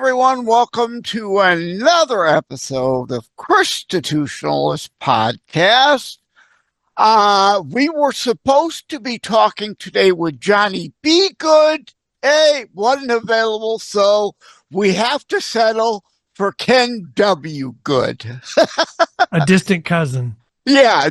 everyone. Welcome to another episode of ChristiTutionalist Podcast. We were supposed to be talking today with Johnny B. Good. Hey, wasn't available, so we have to settle for Ken W. Good. A distant cousin. Yeah,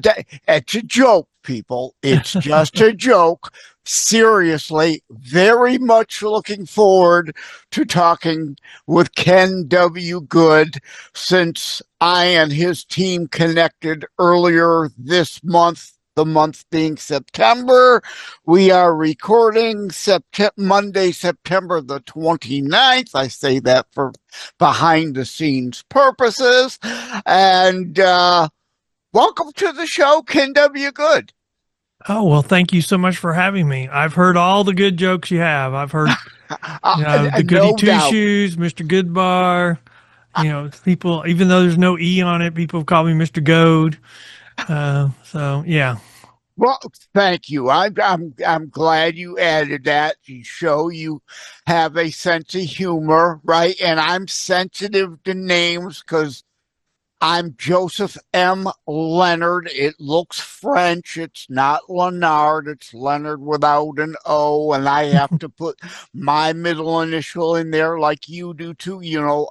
it's a joke, people. It's just a joke. Seriously, very much looking forward to talking with Ken W. Good, since I and his team connected earlier this month, the month being September. We are recording Monday, September the 29th. I say that for behind-the-scenes purposes. And welcome to the show, Ken W. Good. Oh, well, thank you so much for having me. I've heard all the good jokes you have. I've heard the Goody No Two doubt. Shoes, Mr. Goodbar. People, even though there's no E on it, people call me Mr. Goad. So, yeah. Well, thank you. I'm glad you added that. You show you have a sense of humor, right? And I'm sensitive to names because I'm Joseph M. Leonard. It looks French. It's not Leonard. It's Leonard without an O, and I have to put my middle initial in there like you do too. You know,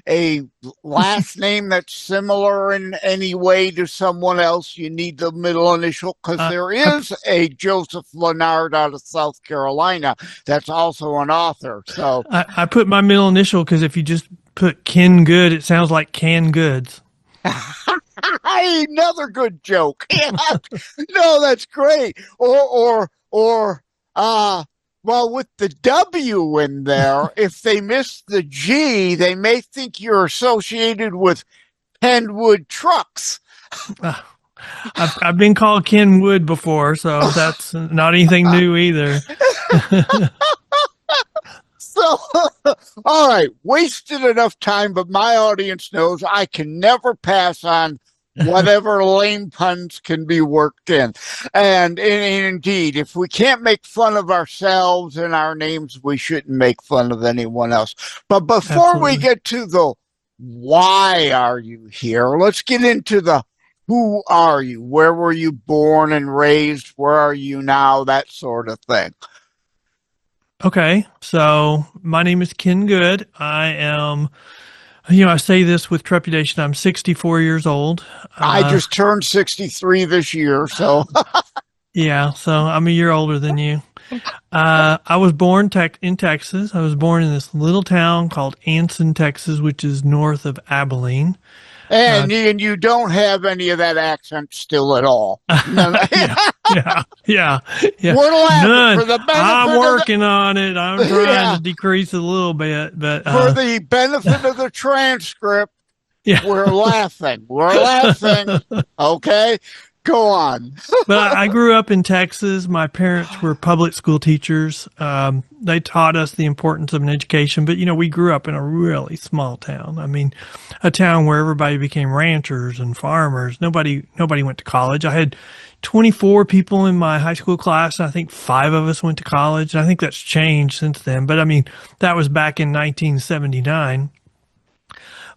a last name that's similar in any way to someone else, you need the middle initial, because there is a Joseph Leonard out of South Carolina that's also an author. So I put my middle initial because if you just put Ken Good, it sounds like canned goods. Another good joke. No, that's great. Well, with the W in there, if they miss the G, they may think you're associated with Kenwood Trucks. I've been called Ken Wood before, so that's not anything new either. So, all right, wasted enough time, but my audience knows I can never pass on whatever lame puns can be worked in. And indeed, if we can't make fun of ourselves and our names, we shouldn't make fun of anyone else. But before we get to the why are you here, let's get into the who are you? Where were you born and raised? Where are you now? That sort of thing. Okay, so my name is Ken Good. I am, I say this with trepidation, I'm 64 years old. I just turned 63 this year, so. Yeah, so I'm a year older than you. I was born in Texas. I was born in this little town called Anson, Texas, which is north of Abilene. And you don't have any of that accent still at all. Yeah. We're laughing. None. For the benefit I'm working on it. I'm trying to decrease a little bit, but for the benefit of the transcript, we're laughing. We're laughing. Okay, go on. But I grew up in Texas. My parents were public school teachers. They taught us the importance of an education, but we grew up in a really small town. I mean, a town where everybody became ranchers and farmers. Nobody went to college. I had 24 people in my high school class, and I think 5 of us went to college. And I think that's changed since then. But I mean, that was back in 1979.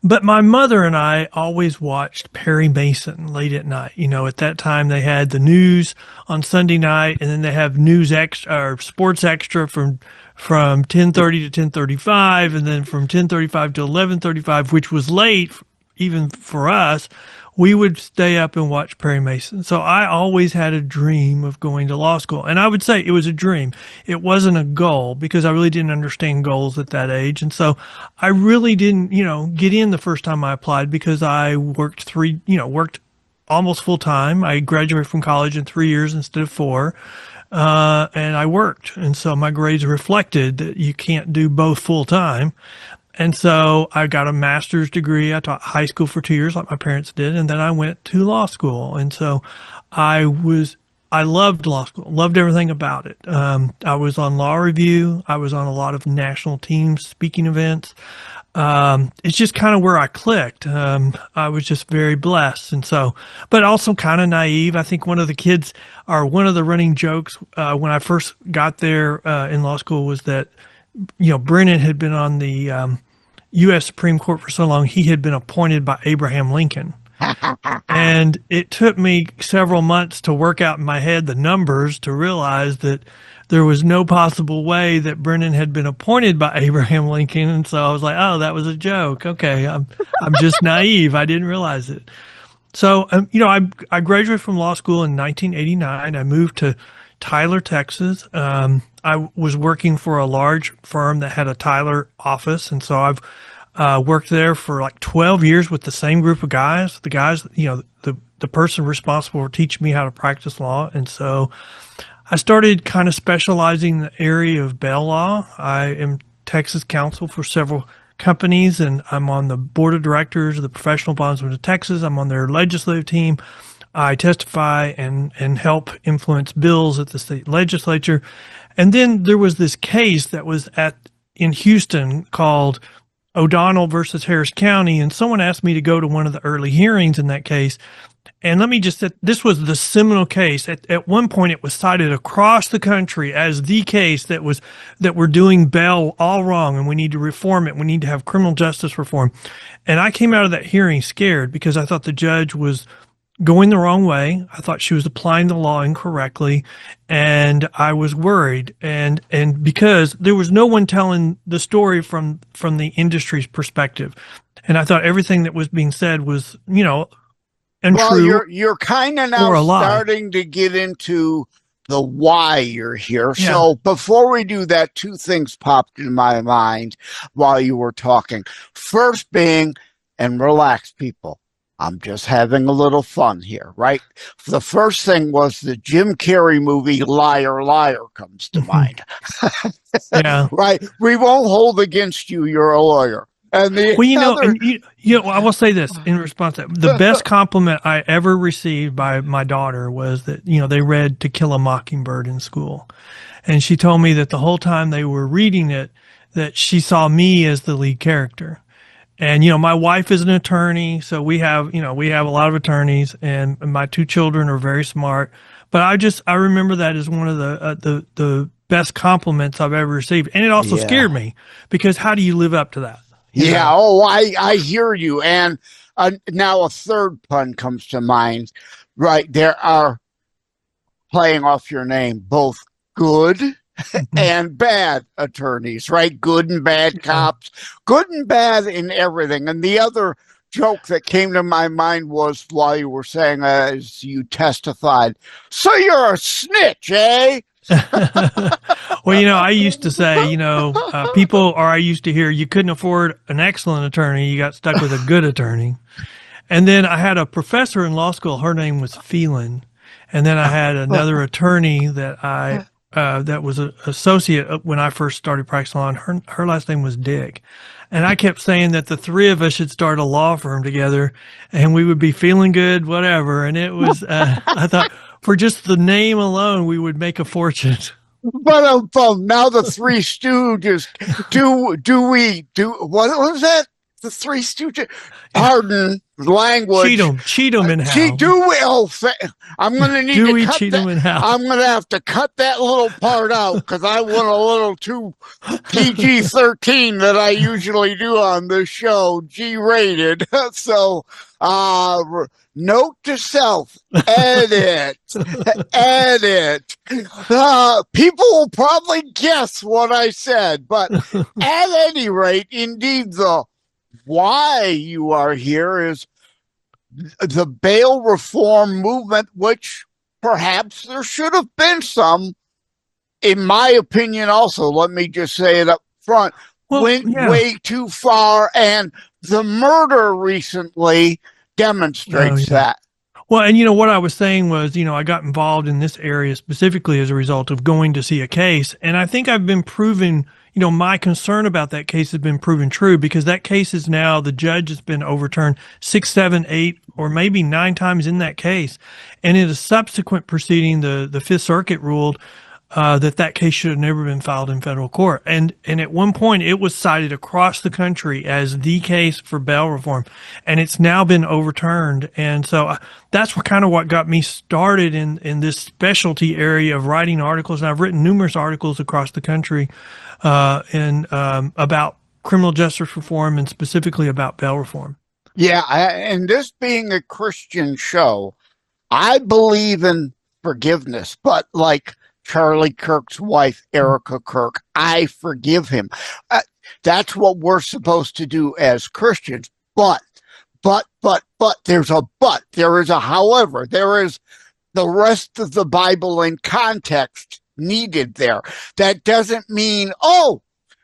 But my mother and I always watched Perry Mason late at night. At that time they had the news on Sunday night, and then they have news extra or sports extra from 10:30 to 10:35, and then from 10:35 to 11:35, which was late even for us. We would stay up and watch Perry Mason. So I always had a dream of going to law school. And I would say it was a dream. It wasn't a goal because I really didn't understand goals at that age. And so I really didn't, get in the first time I applied because I worked almost full time. I graduated from college in 3 years instead of 4. And I worked. And so my grades reflected that you can't do both full time. And so I got a master's degree. I taught high school for 2 years like my parents did. And then I went to law school. And so I loved law school, loved everything about it. I was on law review. I was on a lot of national team speaking events. It's just kind of where I clicked. I was just very blessed. And so, but also kind of naive. I think one of the running jokes, when I first got there, in law school was that, Brennan had been on the, U.S. Supreme Court for so long, he had been appointed by Abraham Lincoln. And it took me several months to work out in my head the numbers to realize that there was no possible way that Brennan had been appointed by Abraham Lincoln. And so I was like, oh, that was a joke. Okay. I'm just naive. I didn't realize it. So, I graduated from law school in 1989. I moved to Tyler, Texas. I was working for a large firm that had a Tyler office. And so I've worked there for like 12 years with the same group of guys. The guys, the person responsible for teaching me how to practice law. And so I started kind of specializing in the area of bail law. I am Texas counsel for several companies, and I'm on the board of directors of the Professional Bondsmen of Texas. I'm on their legislative team. I testify and help influence bills at the state legislature. And then there was this case that was in Houston called O'Donnell versus Harris County, and someone asked me to go to one of the early hearings in that case. And let me just say, this was the seminal case. At one point, it was cited across the country as the case that we're doing bail all wrong, and we need to reform it. We need to have criminal justice reform. And I came out of that hearing scared because I thought the judge was going the wrong way. I thought she was applying the law incorrectly, and I was worried. And because there was no one telling the story from the industry's perspective, and I thought everything that was being said was, and well, true. You're kind of now starting to get into the why you're here. Yeah. So before we do that, two things popped in my mind while you were talking. First being, and relax, people, I'm just having a little fun here, right? The first thing was the Jim Carrey movie Liar, Liar comes to mind. Yeah. Right? We won't hold against you. You're a lawyer. And I will say this in response to that. The best compliment I ever received by my daughter was that, they read To Kill a Mockingbird in school. And she told me that the whole time they were reading it, that she saw me as the lead character. And, my wife is an attorney, so we have a lot of attorneys, and my two children are very smart. But I remember that as one of the best compliments I've ever received. And it also scared me, because how do you live up to that? Yeah. Oh, I hear you. And now a third pun comes to mind, right? There are, playing off your name, both good and bad attorneys, right? Good and bad cops, good and bad in everything. And the other joke that came to my mind was while you were saying, as you testified, so you're a snitch, eh? Well, I used to say, I used to hear you couldn't afford an excellent attorney. You got stuck with a good attorney. And then I had a professor in law school. Her name was Phelan. And then I had another attorney that that was an associate when I first started practicing law, and her last name was Dick. And I kept saying that the three of us should start a law firm together, and we would be feeling good, whatever. And it was, I thought, for just the name alone, we would make a fortune. But now the Three Stooges, what was that? The Three Stooges? Pardon language. Cheatham and Howe. I'm going to need to cut that. I'm going to have to cut that little part out because I went a little too PG-13 that I usually do on this show, G-rated. So, note to self, edit. People will probably guess what I said, but at any rate, indeed, the why you are here is the bail reform movement, which perhaps there should have been some, in my opinion. Also, let me just say it up front, went way too far, and the murder recently demonstrates that. Well, and what I was saying was, I got involved in this area specifically as a result of going to see a case, and I think I've been proven, my concern about that case has been proven true, because that case is now, the judge has been overturned 6, 7, 8, or maybe 9 times in that case. And in a subsequent proceeding, the Fifth Circuit ruled that case should have never been filed in federal court. And at one point it was cited across the country as the case for bail reform, and it's now been overturned. And so that's what got me started in this specialty area of writing articles. And I've written numerous articles across the country, about criminal justice reform and specifically about bail reform. Yeah, and this being a Christian show, I believe in forgiveness, but like Charlie Kirk's wife, Erica Kirk, I forgive him. That's what we're supposed to do as Christians. But, there's a but. There is a however. There is the rest of the Bible in context needed there. That doesn't mean, oh,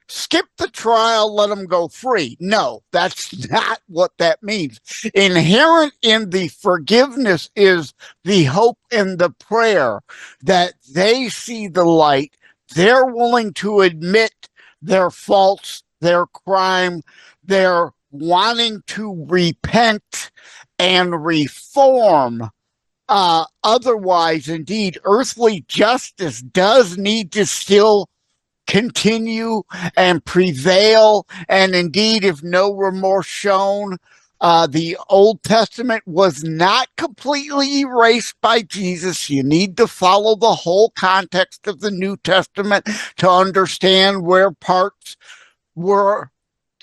skip the trial, let them go free. No, that's not what that means. Inherent in the forgiveness is the hope and the prayer that they see the light. They're willing to admit their faults, their crime, their wanting to repent and reform. Otherwise, indeed, earthly justice does need to still continue and prevail. And indeed, if no remorse shown, the Old Testament was not completely erased by Jesus. You need to follow the whole context of the New Testament to understand where parts were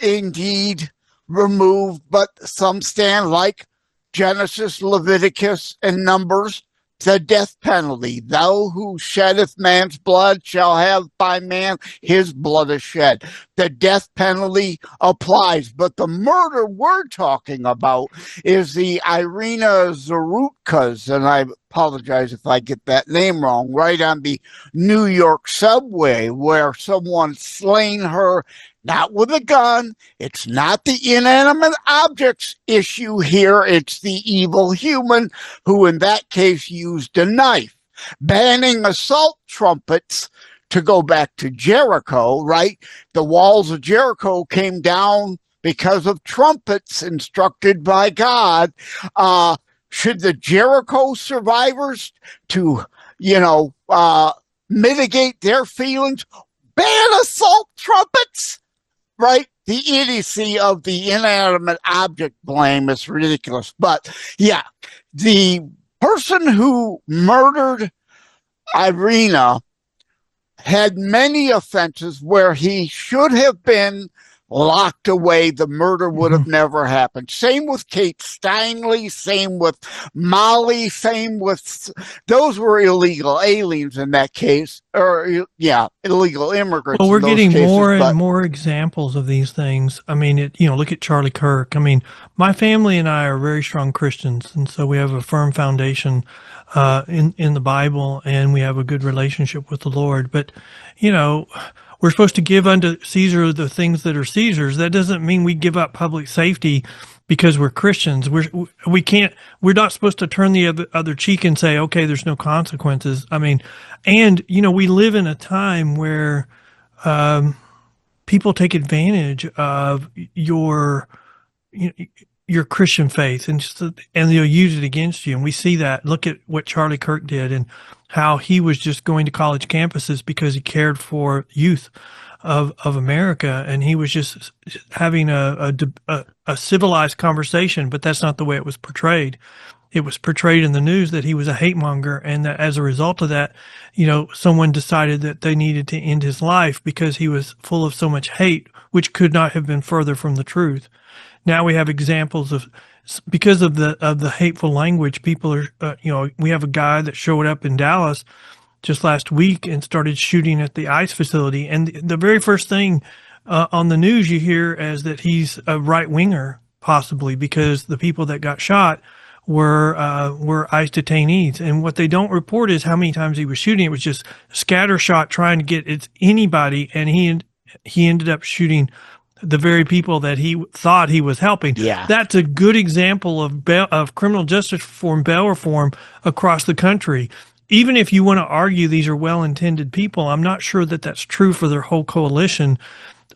indeed removed, but some stand, like Genesis, Leviticus, and Numbers, the death penalty. Thou who sheddeth man's blood shall have by man his blood is shed. The death penalty applies, but the murder we're talking about is the Irina Zarutkas, and I apologize if I get that name wrong, right on the New York subway, where someone slain her, not with a gun. It's not the inanimate objects issue here. It's the evil human who in that case used a knife. Banning assault trumpets, to go back to Jericho, right? The walls of Jericho came down because of trumpets instructed by God. Should the Jericho survivors to, mitigate their feelings, ban assault trumpets? Right? The idiocy of the inanimate object blame is ridiculous. But yeah, the person who murdered Irina had many offenses where he should have been locked away. The murder would have never happened. Same with Kate Steinle, same with Molly, same with, those were illegal aliens in that case, or illegal immigrants. Well, we're getting more and more examples of these things. I mean, look at Charlie Kirk. I mean, my family and I are very strong Christians, and so we have a firm foundation in the Bible, and we have a good relationship with the Lord. But, we're supposed to give unto Caesar the things that are Caesar's. That doesn't mean we give up public safety because we're Christians. We're not supposed to turn the other cheek and say, okay, there's no consequences. I mean, and, we live in a time where people take advantage of your Christian faith and they'll use it against you. And we see that. Look at what Charlie Kirk did and how he was just going to college campuses because he cared for youth of America. And he was just having a civilized conversation, but that's not the way it was portrayed. It was portrayed in the news that he was a hate monger, and that as a result of that, someone decided that they needed to end his life because he was full of so much hate, which could not have been further from the truth. Now we have examples of, because of the hateful language, people are, we have a guy that showed up in Dallas just last week and started shooting at the ICE facility. And the very first thing on the news you hear is that he's a right winger, possibly because the people that got shot were ICE detainees. And what they don't report is how many times he was shooting. It was just scattershot trying to get anybody. And he ended up shooting the very people that he thought he was helping. Yeah. That's a good example of criminal justice reform, bail reform across the country. Even if you want to argue these are well-intended people, I'm not sure that that's true for their whole coalition.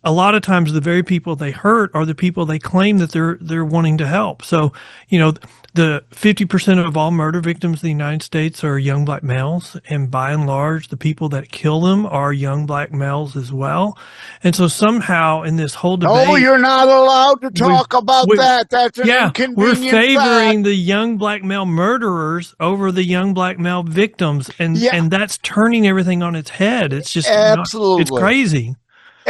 A lot of times the very people they hurt are the people they claim that they're wanting to help. So, the 50% of all murder victims in the United States are young black males, and by and large, the people that kill them are young black males as well. And so somehow in this whole debate, oh, you're not allowed to talk about that. That's an inconvenient we're favoring fact. The young black male murderers over the young black male victims, and that's turning everything on its head. It's just absolutely it's crazy.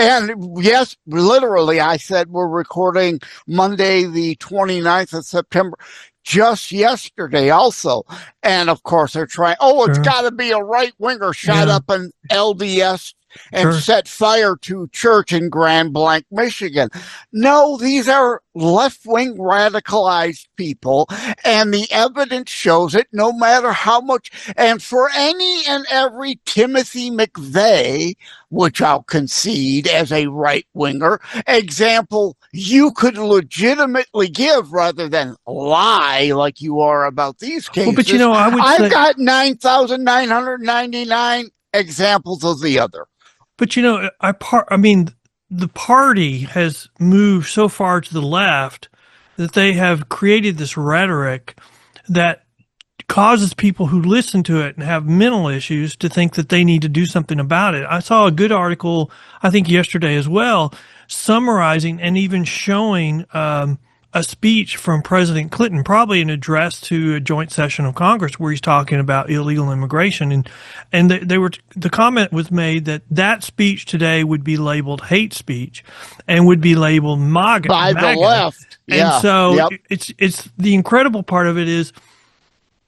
And yes, literally, I said we're recording Monday, the 29th of September, just yesterday also. And of course, they're trying, it's got to be a right winger shot up in LDS and set fire to church in Grand Blanc, Michigan. No, these are left-wing radicalized people, and the evidence shows it no matter how much. And for any and every Timothy McVeigh, which I'll concede as a right-winger, example you could legitimately give rather than lie like you are about these cases. Well, but I've got 9,999 examples of the other. But the party has moved so far to the left that they have created this rhetoric that causes people who listen to it and have mental issues to think that they need to do something about it. I saw a good article, I think yesterday as well, summarizing and even showing a speech from President Clinton, probably an address to a joint session of Congress where he's talking about illegal immigration. And the comment was made that speech today would be labeled hate speech and would be labeled MAGA. By the left. Yeah. And so it's the incredible part of it is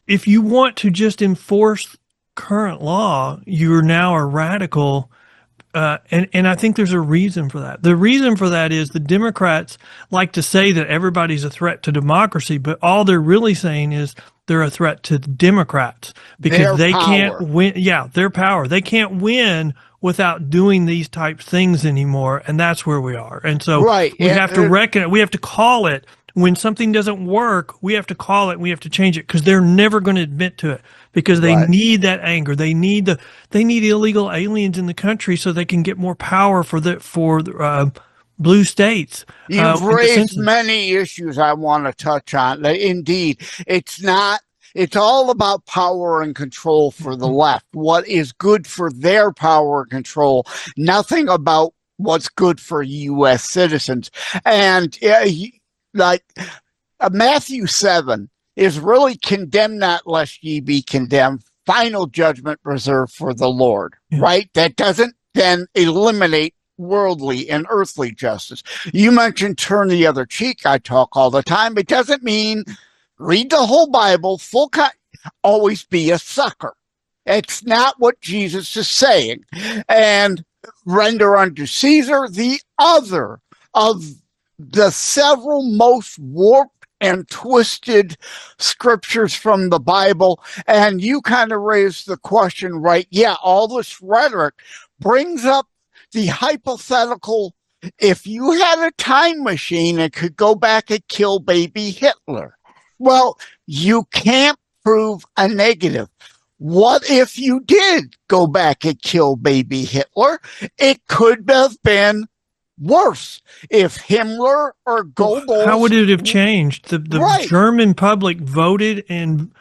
if you want to just enforce current law, you're now a radical. And I think there's a reason for that. The reason for that is the Democrats like to say that everybody's a threat to democracy, but all they're really saying is they're a threat to the Democrats because they can't win. Yeah, their power. They can't win without doing these type things anymore. And that's where we are. And so we have to reckon, we have to call it. When something doesn't work, we have to call it. We have to change it because they're never going to admit to it because they need that anger. They need illegal aliens in the country so they can get more power for blue states. You've raised many issues I want to touch on. Indeed, it's all about power and control for the left. What is good for their power and control? Nothing about what's good for U.S. citizens. And Matthew 7 is really condemn not lest ye be condemned, final judgment reserved for the Lord, right? That doesn't then eliminate worldly and earthly justice. You mentioned turn the other cheek. I talk all the time. It doesn't mean read the whole Bible, always be a sucker. It's not what Jesus is saying. And render unto Caesar the other of the several most warped and twisted scriptures from the Bible. And you kind of raised the question, right? Yeah, all this rhetoric brings up the hypothetical, if you had a time machine and could go back and kill baby Hitler. Well, you can't prove a negative. What if you did go back and kill baby Hitler? It could have been worse if Himmler or Goebbels. How would it have changed? The German public voted and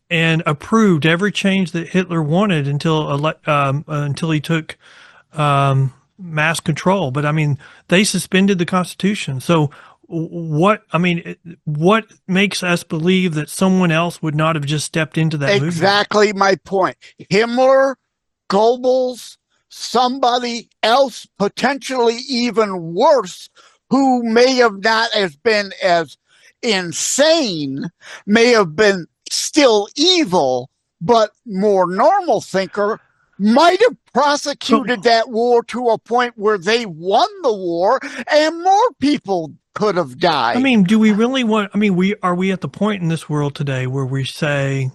approved every change that Hitler wanted until he took mass control. But I mean, they suspended the Constitution. So what makes us believe that someone else would not have just stepped into that movement? Exactly my point. Himmler, Goebbels, somebody else, potentially even worse, who may have not been as insane, may have been still evil, but more normal thinker, might have prosecuted that war to a point where they won the war and more people could have died. I mean, do we really want, are we at the point in this world today where we say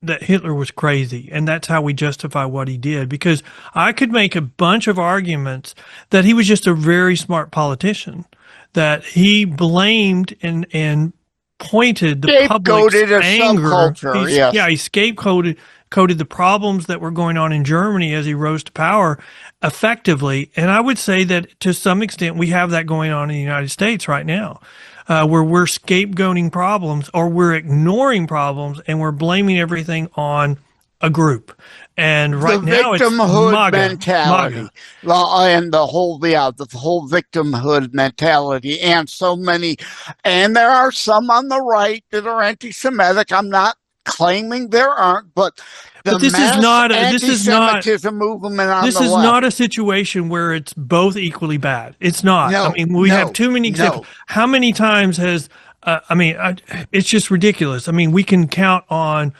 that Hitler was crazy and that's how we justify what he did? Because I could make a bunch of arguments that he was just a very smart politician, that he blamed and pointed the public's anger. He scapegoated the problems that were going on in Germany as he rose to power effectively. And I would say that to some extent we have that going on in the United States right now, where we're scapegoating problems or we're ignoring problems and we're blaming everything on a group. And right now it's victimhood mentality. And the whole victimhood mentality, and so many, and there are some on the right that are anti-Semitic. I'm not claiming there aren't, but the mass anti-Semitism movement on this the is left. not a situation where it's both equally bad. It's not. No, I mean, we have too many examples. How many times has, it's just ridiculous. I mean, we can count on,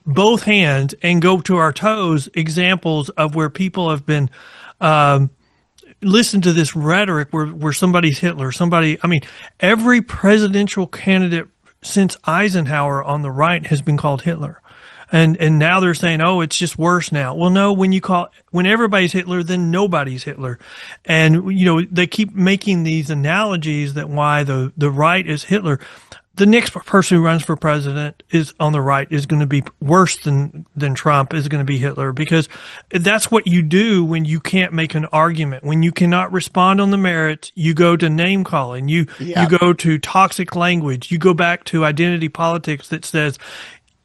both hands and go to our toes examples of where people have been, listen to this rhetoric where somebody's Hitler, every presidential candidate since Eisenhower on the right has been called Hitler. And now they're saying, oh, it's just worse now. Well, no, when everybody's Hitler, then nobody's Hitler. And, they keep making these analogies that why the right is Hitler. The next person who runs for president is on the right is going to be worse than Trump, is going to be Hitler, because that's what you do when you can't make an argument. When you cannot respond on the merits, you go to name calling, you go to toxic language, you go back to identity politics that says,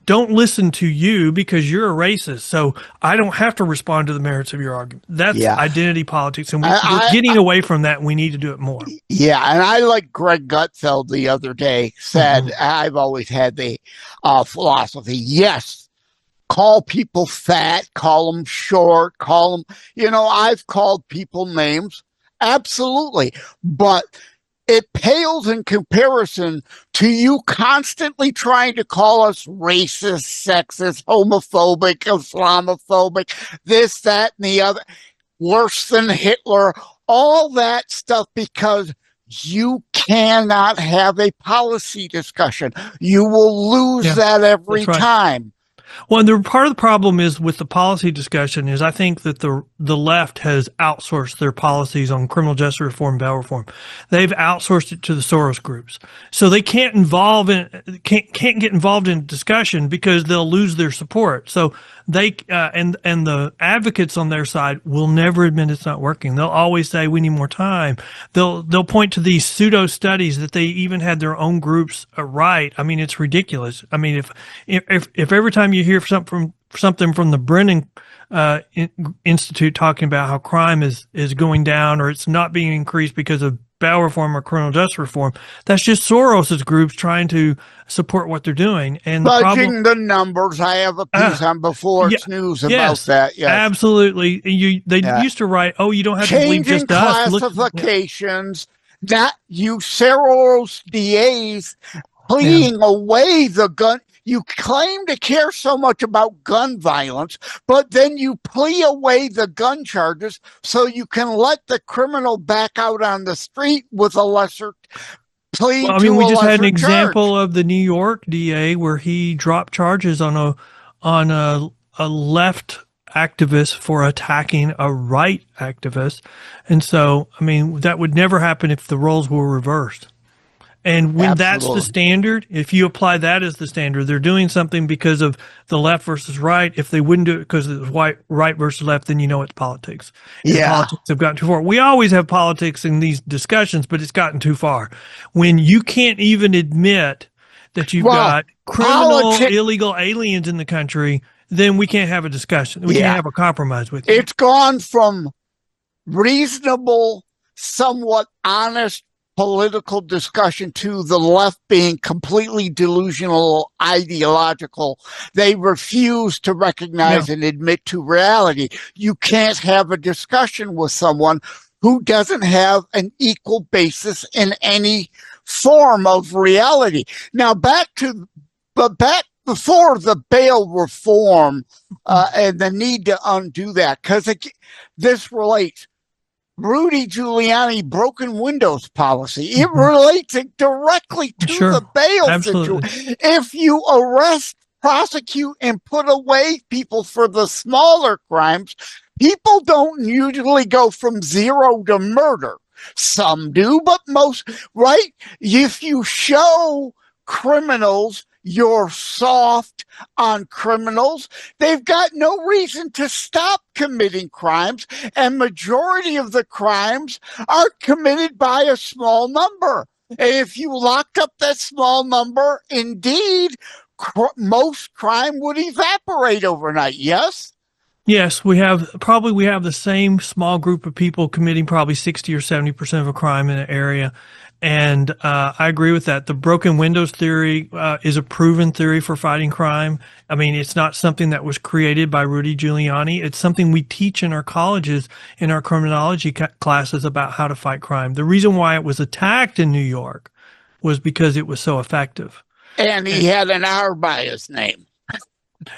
don't listen to you because you're a racist, so I don't have to respond to the merits of your argument. That's identity politics, and we're getting away from that, and we need to do it more. Yeah, and I, like Greg Gutfeld the other day said, I've always had the philosophy, yes, call people fat, call them short, call them, I've called people names, absolutely, but it pales in comparison to you constantly trying to call us racist, sexist, homophobic, Islamophobic, this, that, and the other, worse than Hitler, all that stuff, because you cannot have a policy discussion. You will lose that every time. Well, and part of the problem is with the policy discussion is I think that the left has outsourced their policies on criminal justice reform, bail reform. They've outsourced it to the Soros groups, so they can't get involved in discussion because they'll lose their support. So they and the advocates on their side will never admit it's not working. They'll always say we need more time. They'll point to these pseudo studies that they even had their own groups write. I mean, it's ridiculous. I mean, if every time you hear something from the Brennan Institute talking about how crime is going down or it's not being increased because of bail reform or criminal justice reform, that's just Soros's groups trying to support what they're doing. And the numbers, I have a piece on Before It's News about that. Yes, absolutely. They used to write, "Oh, you don't have to believe just us." Classifications, not you Soros DAs pleading away the gun. You claim to care so much about gun violence, but then you plea away the gun charges so you can let the criminal back out on the street with a lesser plea. Well, we just had an example of the New York DA where he dropped charges on a left activist for attacking a right activist. And so, that would never happen if the roles were reversed. And when that's the standard, if you apply that as the standard, they're doing something because of the left versus right. If they wouldn't do it because it was right versus left, then it's politics. And politics have gotten too far. We always have politics in these discussions, but it's gotten too far. When you can't even admit that you've got criminal, illegal aliens in the country, then we can't have a discussion. We can't have a compromise with you. It's gone from reasonable, somewhat honest political discussion to the left being completely delusional, ideological. They refuse to recognize and admit to reality. You can't have a discussion with someone who doesn't have an equal basis in any form of reality. Now, back before the bail reform and the need to undo that, because this relates. Rudy Giuliani broken windows policy. It relates directly to the bail situation. If you arrest, prosecute, and put away people for the smaller crimes, people don't usually go from zero to murder. Some do, but most, right? If you show criminals you're soft on criminals, they've got no reason to stop committing crimes, and majority of the crimes are committed by a small number. And if you locked up that small number, indeed, most crime would evaporate overnight, yes? Yes, we have the same small group of people committing probably 60 or 70% of a crime in an area. And I agree with that. The broken windows theory is a proven theory for fighting crime. I mean, it's not something that was created by Rudy Giuliani. It's something we teach in our colleges, in our criminology classes about how to fight crime. The reason why it was attacked in New York was because it was so effective. And he had an R by his name.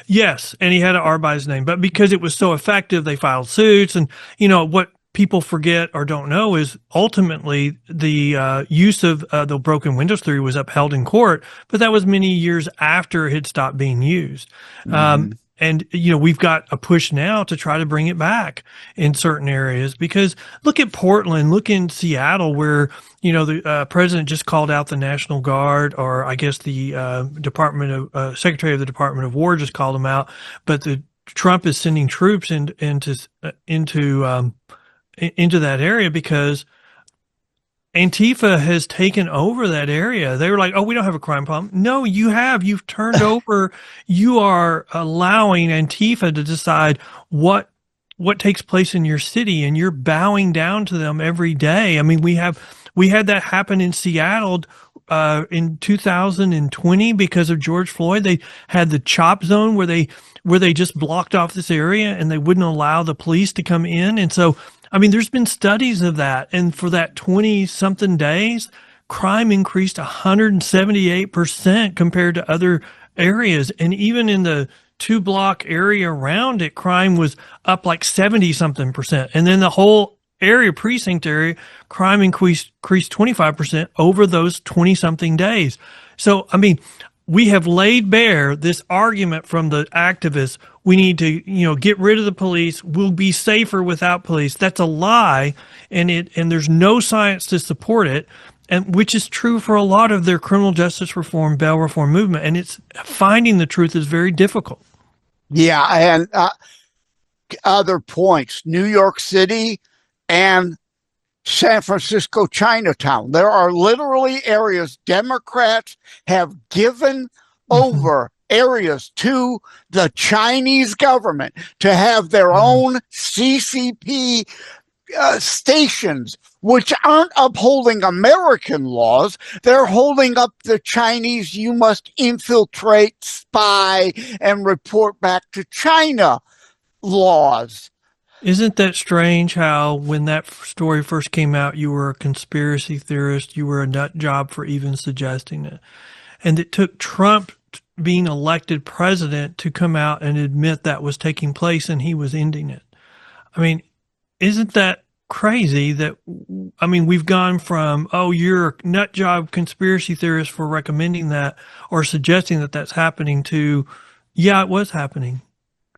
Yes, and he had an R by his name, but because it was so effective, they filed suits. And what people forget or don't know is ultimately the use of the broken windows theory was upheld in court, but that was many years after it had stopped being used. Mm-hmm. And we've got a push now to try to bring it back in certain areas, because look at Portland, look in Seattle, where the president just called out the National Guard, or I guess the Secretary of the Department of War just called them out. But Trump is sending troops into that area because Antifa has taken over that area. They were like, oh, we don't have a crime problem. No, you have. You've turned over. You are allowing Antifa to decide what takes place in your city, and you're bowing down to them every day. I mean, we had that happen in Seattle in 2020 because of George Floyd. They had the chop zone where they just blocked off this area and they wouldn't allow the police to come in. And so, I mean, there's been studies of that. And for that 20 something days, crime increased 178% compared to other areas. And even in the 2-block area around it, crime was up like 70 something percent. And then the whole precinct area, crime increased 25% over those 20 something days. So, I mean, we have laid bare this argument from the activists. We need to, get rid of the police. We'll be safer without police. That's a lie. And there's no science to support it. And which is true for a lot of their criminal justice reform, bail reform movement. And it's finding the truth is very difficult. Yeah. And other points, New York City and San Francisco Chinatown. There are literally areas Democrats have given over areas to the Chinese government to have their own CCP stations, which aren't upholding American laws. They're holding up the Chinese, you must infiltrate, spy, and report back to China laws. Isn't that strange how when that story first came out, you were a conspiracy theorist, you were a nut job for even suggesting it. And it took Trump being elected president to come out and admit that was taking place and he was ending it. I mean, isn't that crazy that, I mean, we've gone from, oh, you're a nut job conspiracy theorist for recommending that or suggesting that that's happening to, yeah, it was happening.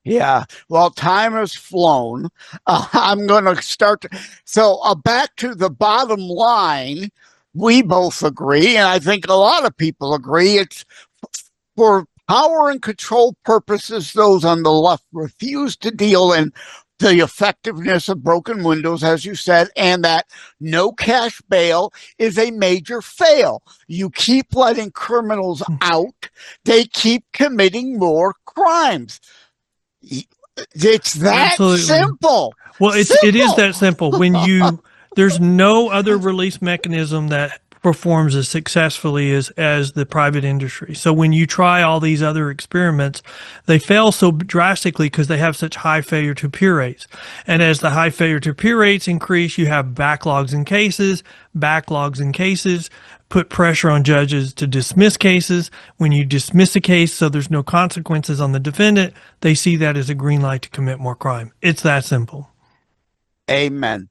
Yeah, well, time has flown. I'm going to start. So back to the bottom line, we both agree, and I think a lot of people agree, it's for power and control purposes. Those on the left refuse to deal in the effectiveness of broken windows, as you said, and that no cash bail is a major fail. You keep letting criminals out, they keep committing more crimes. It's that Absolutely. simple. Well, it is that simple. There's no other release mechanism that performs as successfully as the private industry. So when you try all these other experiments, they fail so drastically because they have such high failure to appear rates. And as the high failure to appear rates increase, you have backlogs in cases put pressure on judges to dismiss cases. When you dismiss a case so there's no consequences on the defendant, they see that as a green light to commit more crime. It's that simple. Amen.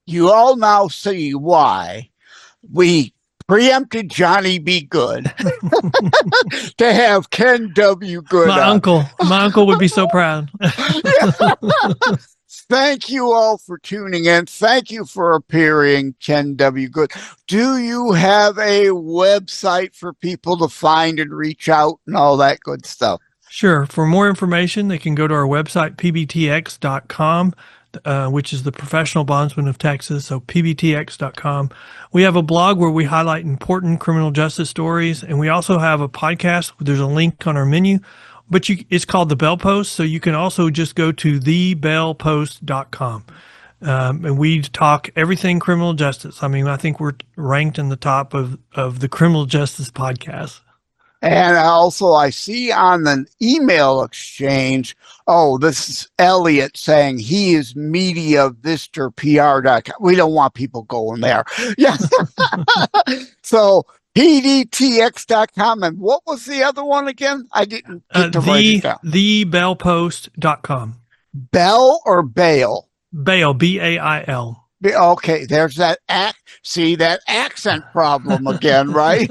You all now see why we preempted Johnny B. Good to have Ken W. Good. My uncle would be so proud. Thank you all for tuning in. Thank you for appearing, Ken W. Good. Do you have a website for people to find and reach out and all that good stuff? Sure. For more information, they can go to our website, pbtx.com, which is the Professional Bondsmen of Texas, so pbtx.com. We have a blog where we highlight important criminal justice stories, and we also have a podcast. There's a link on our menu, but it's called the Bell Post. So you can also just go to thebellpost.com. And we talk everything criminal justice. I mean, I think we're ranked in the top of the criminal justice podcast. And also, I see on the email exchange, oh, this is Elliot saying he is mediavistorpr.com. We don't want people going there. Yeah. So pdtx.com. And what was the other one again? I didn't get to write it down. Thebellpost.com. Bell or Bail? Bail, Bail. Okay, there's that that accent problem again, right?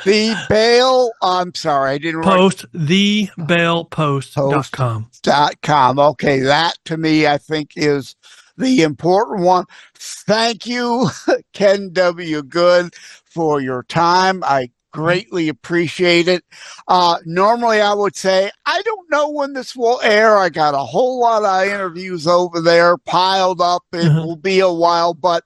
The Bail, I'm sorry, I didn't Post, thebellpost.com. Okay, that to me, I think, is the important one. Thank you, Ken W. Good, for your time. I greatly appreciate it. Normally, I would say, I don't know when this will air. I got a whole lot of interviews over there piled up. It will be a while, but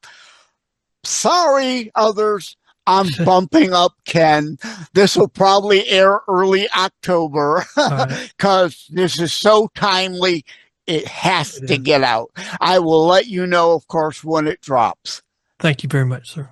sorry, others. I'm bumping up Ken. This will probably air early October because this is so timely. It has to get out. I will let you know, of course, when it drops. Thank you very much, sir.